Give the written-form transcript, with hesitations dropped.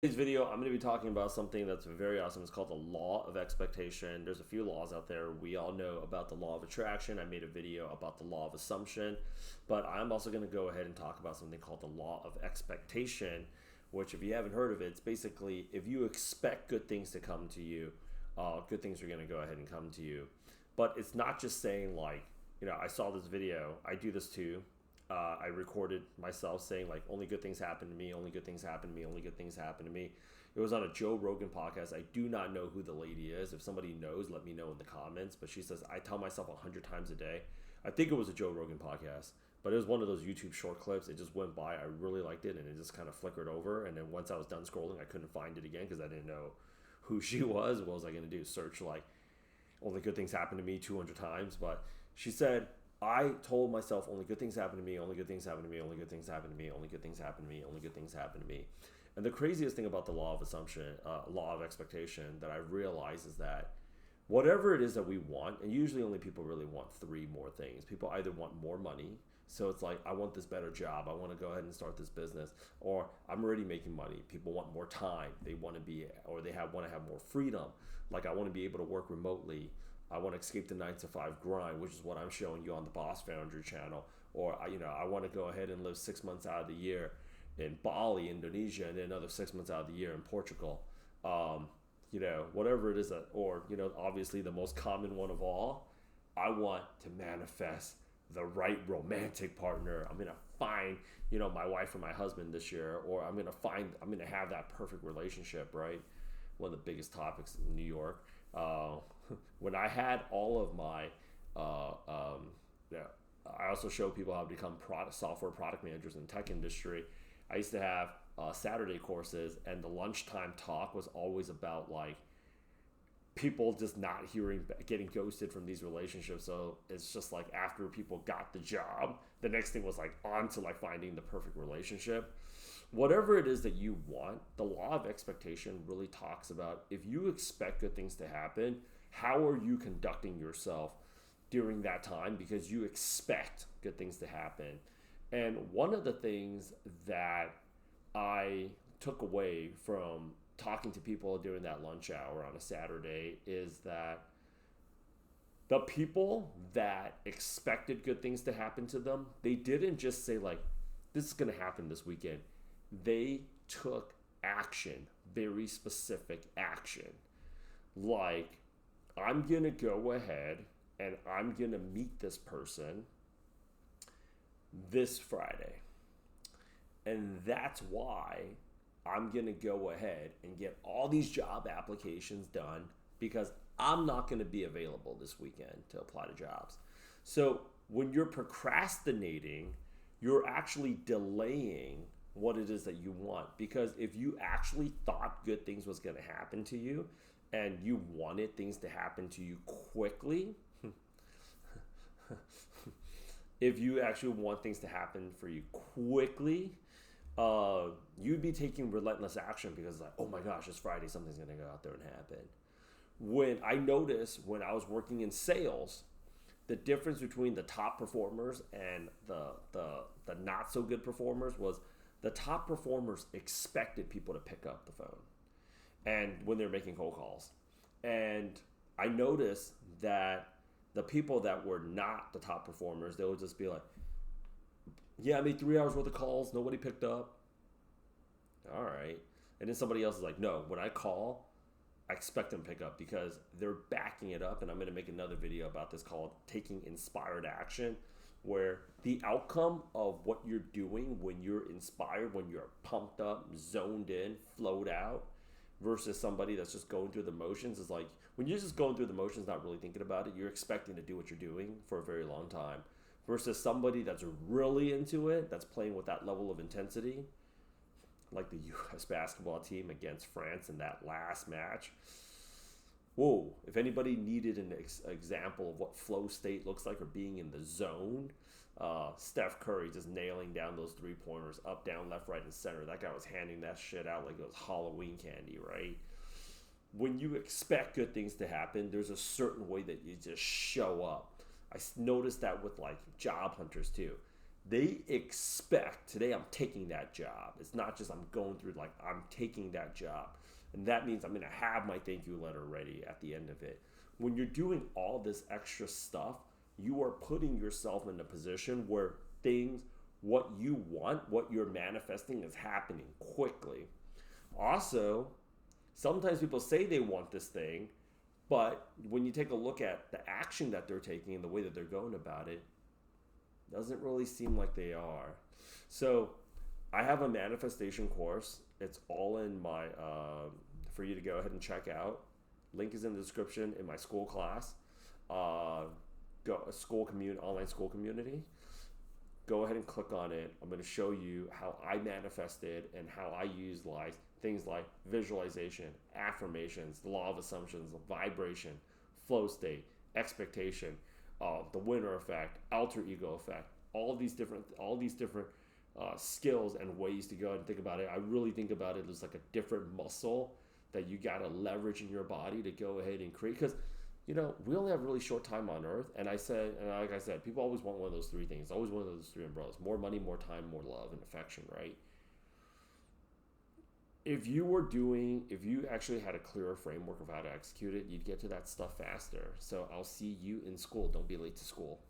Today's video, I'm going to be talking about something that's very awesome. It's called the law of expectation. There's a few laws out there. We all know about the law of attraction. I made a video about the law of assumption, but I'm also going to go ahead and talk about something called the law of expectation, which, if you haven't heard of it, it's basically if you expect good things to come to you, good things are going to go ahead and come to you. But it's not just saying, like, I saw this video. I do this too. I recorded myself saying, like, only good things happen to me, only good things happen to me, only good things happen to me. It was on a Joe Rogan podcast. I do not know who the lady is. If somebody knows, let me know in the comments. But she says, I tell myself 100 times a day. I think it was a Joe Rogan podcast, but it was one of those YouTube short clips. It just went by. I really liked it, and it just kind of flickered over. And then once I was done scrolling, I couldn't find it again because I didn't know who she was. What was I going to do? Search, like, only good things happen to me 200 times. But she said, I told myself only good things happen to me, only good things happen to me, only good things happen to me, only good things happen to me, only good things happen to me. And the craziest thing about the law of assumption, law of expectation that I realize is that whatever it is that we want, and usually only people really want three more things. People either want more money, so it's like, I want this better job, I want to go ahead and start this business, or I'm already making money. People want more time, they want to be, or they want to have more freedom. Like, I want to be able to work remotely. I want to escape the 9 to 5 grind, which is what I'm showing you on the Boss Foundry channel. Or, I want to go ahead and live 6 months out of the year in Bali, Indonesia, and then another 6 months out of the year in Portugal. Whatever it is obviously the most common one of all, I want to manifest the right romantic partner. I'm going to find, my wife or my husband this year, or I'm going to have that perfect relationship, right? One of the biggest topics in New York. When I had all of my, I also show people how to become software product managers in the tech industry. I used to have Saturday courses, and the lunchtime talk was always about, like, people just not getting ghosted from these relationships. So it's just like, after people got the job, the next thing was like on to like finding the perfect relationship. Whatever it is that you want, the law of expectation really talks about, if you expect good things to happen, how are you conducting yourself during that time, because you expect good things to happen. And one of the things that I took away from talking to people during that lunch hour on a Saturday is that the people that expected good things to happen to them, they didn't just say, like, this is going to happen this weekend. They took action, very specific action. Like, I'm going to go ahead and I'm going to meet this person this Friday. And that's why I'm going to go ahead and get all these job applications done, because I'm not going to be available this weekend to apply to jobs. So when you're procrastinating, you're actually delaying what it is that you want. Because if you actually thought good things was going to happen to you, and you wanted things to happen to you quickly, if you actually want things to happen for you quickly, you'd be taking relentless action, because, like, oh my gosh, it's Friday, something's going to go out there and happen. When I noticed, when I was working in sales, the difference between the top performers and the not so good performers was, the top performers expected people to pick up the phone, and when they're making cold calls. And I noticed that the people that were not the top performers, they would just be like, yeah, I made 3 hours worth of calls, nobody picked up. All right. And then somebody else is like, no, when I call, I expect them to pick up, because they're backing it up. And I'm going to make another video about this called taking inspired action, where the outcome of what you're doing when you're inspired, when you're pumped up, zoned in, flowed out, versus somebody that's just going through the motions, is like, when you're just going through the motions, not really thinking about it, you're expecting to do what you're doing for a very long time. Versus somebody that's really into it, that's playing with that level of intensity, like the U.S. basketball team against France in that last match. Whoa, if anybody needed an example of what flow state looks like, or being in the zone, Steph Curry just nailing down those 3-pointers, up, down, left, right, and center. That guy was handing that shit out like it was Halloween candy, right? When you expect good things to happen, there's a certain way that you just show up. I noticed that with, like, job hunters too. They expect today I'm taking that job. It's not just I'm going through, like, I'm taking that job. And that means I'm going to have my thank you letter ready at the end of it. When you're doing all this extra stuff, you are putting yourself in a position where things, what you want, what you're manifesting, is happening quickly. Also, sometimes people say they want this thing, but when you take a look at the action that they're taking and the way that they're going about it, doesn't really seem like they are. So I have a manifestation course. It's all in my, for you to go ahead and check out. Link is in the description in my school class, online school community. Go ahead and click on it. I'm going to show you how I manifested and how I use things like visualization, affirmations, the law of assumptions, vibration, flow state, expectation, the winner effect, alter ego effect, all these different skills and ways to go and think about it. I really think about it as like a different muscle that you got to leverage in your body to go ahead and create. Because we only have a really short time on earth. And like I said, people always want one of those three things. Always one of those three umbrellas: more money, more time, more love and affection, right? If you actually had a clearer framework of how to execute it, you'd get to that stuff faster. So I'll see you in school. Don't be late to school.